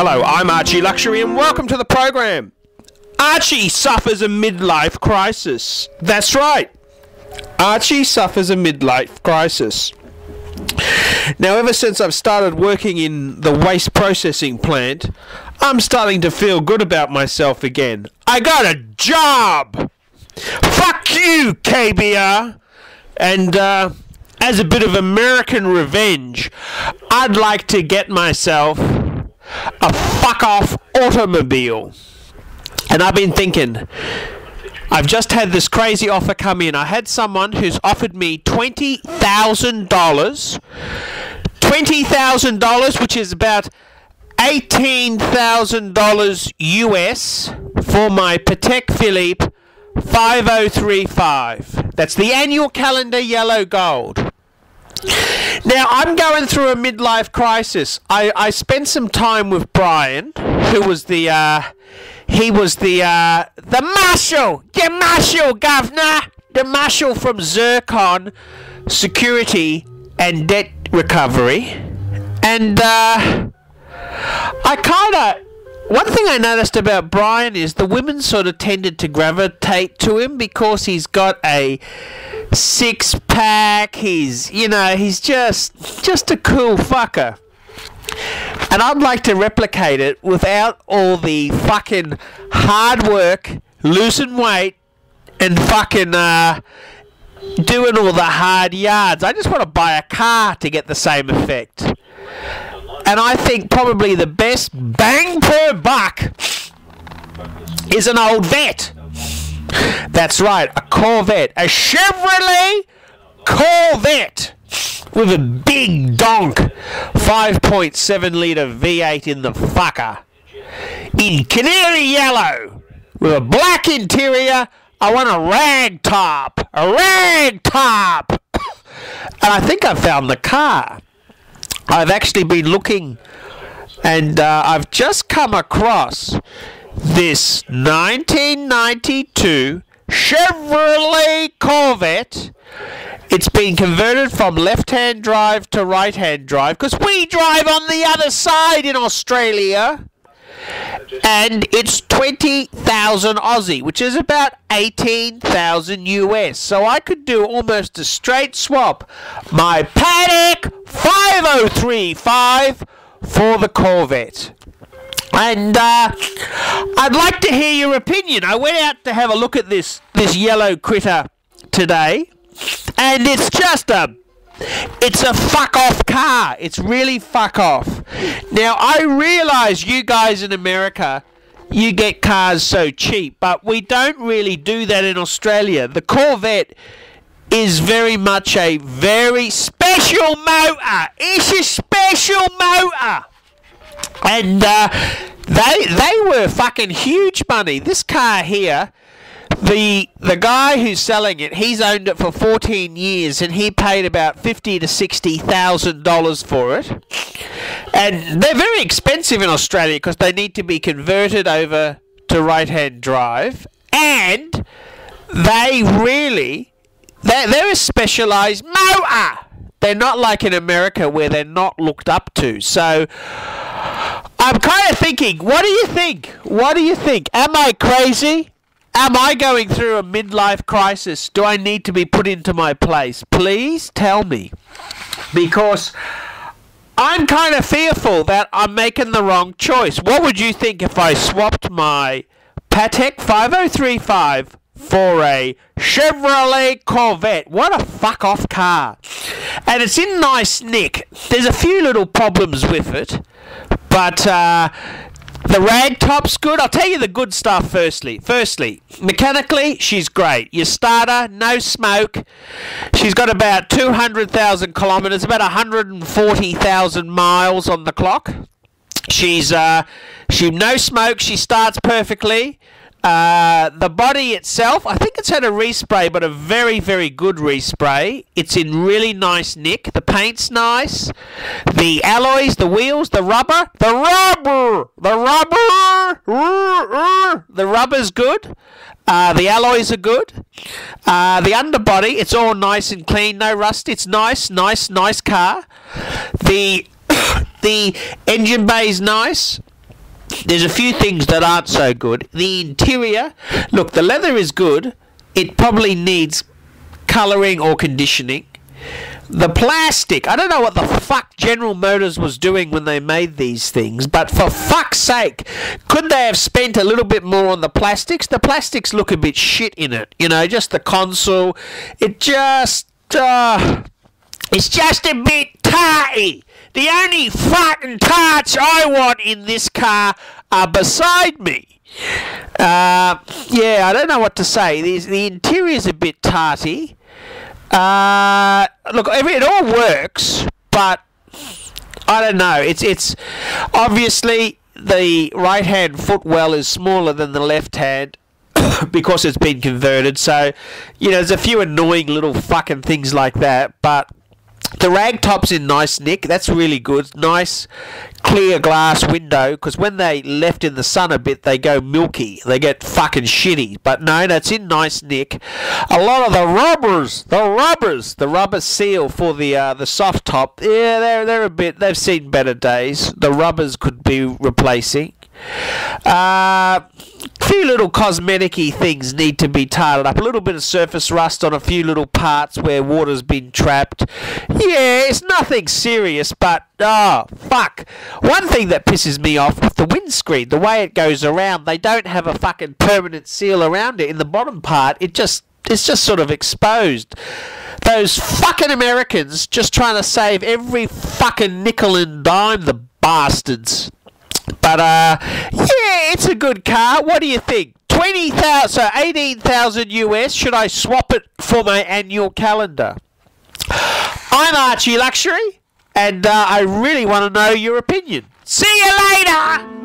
Hello, I'm Archie Luxury and welcome to the program. Archie suffers a midlife crisis. That's right. Archie suffers a midlife crisis. Now, ever since I've started working in the waste processing plant, I'm starting to feel good about myself again. I got a job! Fuck you, KBR! And, as a bit of American revenge, I'd like to get myself a fuck-off automobile. And I've been thinking, I've just had this crazy offer come in. I had someone who's offered me $20,000. $20,000, which is about $18,000 US for my Patek Philippe 5035. That's the annual calendar yellow gold. Now, I'm going through a midlife crisis. I spent some time with Brian, who was the marshal, governor, the marshal from Zircon Security and Debt Recovery. And one thing I noticed about Brian is the women sort of tended to gravitate to him because he's got a six-pack. He's just a cool fucker. And I'd like to replicate it without all the fucking hard work, losing weight, and fucking doing all the hard yards. I just want to buy a car to get the same effect. And I think probably the best bang per buck is an old Vet. That's right, a Corvette. A Chevrolet Corvette with a big donk 5.7 litre V8 in the fucker. In canary yellow with a black interior. I want a rag top. A rag top. And I think I found the car. I've actually been looking, and I've just come across this 1992 Chevrolet Corvette. It's been converted from left-hand drive to right-hand drive, because we drive on the other side in Australia. And it's 20,000 Aussie, which is about 18,000 US. So I could do almost a straight swap. My Patek 5035 for the Corvette. And I'd like to hear your opinion. I went out to have a look at this yellow critter today, and it's a fuck-off car. It's really fuck-off. Now, I realise you guys in America, you get cars so cheap, but we don't really do that in Australia. The Corvette is very much a very special motor. It's a special motor. And they were fucking huge money. This car here, the guy who's selling it, he's owned it for 14 years, and he paid about $50,000 to $60,000 for it. And they're very expensive in Australia because they need to be converted over to right-hand drive, and they're a specialised motor. They're not like in America where they're not looked up to. So I'm kind of thinking, what do you think? What do you think? Am I crazy? Am I going through a midlife crisis? Do I need to be put into my place? Please tell me. Because I'm kind of fearful that I'm making the wrong choice. What would you think if I swapped my Patek 5035 for a Chevrolet Corvette? What a fuck-off car. And it's in nice nick. There's a few little problems with it, but the rag top's good. I'll tell you the good stuff firstly. Firstly, mechanically, she's great. Your starter, no smoke. She's got about 200,000 kilometres, about 140,000 miles on the clock. She no smoke. She starts perfectly. The body itself, I think it's had a respray, but a very, very good respray. It's in really nice nick. The paint's nice. The alloys, the wheels, the rubber's good. The alloys are good. The underbody, it's all nice and clean, no rust. It's nice car. The engine bay's nice. there's a few things that aren't so good. The interior, look, the leather is good. It probably needs colouring or conditioning. The plastic, I don't know what the fuck General Motors was doing when they made these things, but for fuck's sake, couldn't they have spent a little bit more on the plastics? The plastics look a bit shit in it, you know, just the console. It just, it's just a bit tarty. The only fucking tarts I want in this car are beside me. Yeah, I don't know what to say. The interior's a bit tarty. Look, it all works, but I don't know. It's obviously the right-hand footwell is smaller than the left-hand because it's been converted. So, you know, there's a few annoying little fucking things like that, but the ragtop's in nice nick. That's really good. Nice clear glass window, because when they left in the sun a bit, they go milky. They get fucking shitty. But no, that's in nice nick. A lot of the rubber seal for the soft top, yeah, they're a bit. They've seen better days. The rubbers could be replacing. Few little cosmetic-y things need to be tidied up. A little bit of surface rust on a few little parts where water's been trapped. Yeah, it's nothing serious, but oh fuck. One thing that pisses me off with the windscreen, the way it goes around, they don't have a fucking permanent seal around it. In the bottom part, it's just sort of exposed. Those fucking Americans just trying to save every fucking nickel and dime, the bastards. But, yeah, it's a good car. What do you think? 20,000, so 18,000 US. Should I swap it for my annual calendar? I'm Archie Luxury, and I really want to know your opinion. See you later!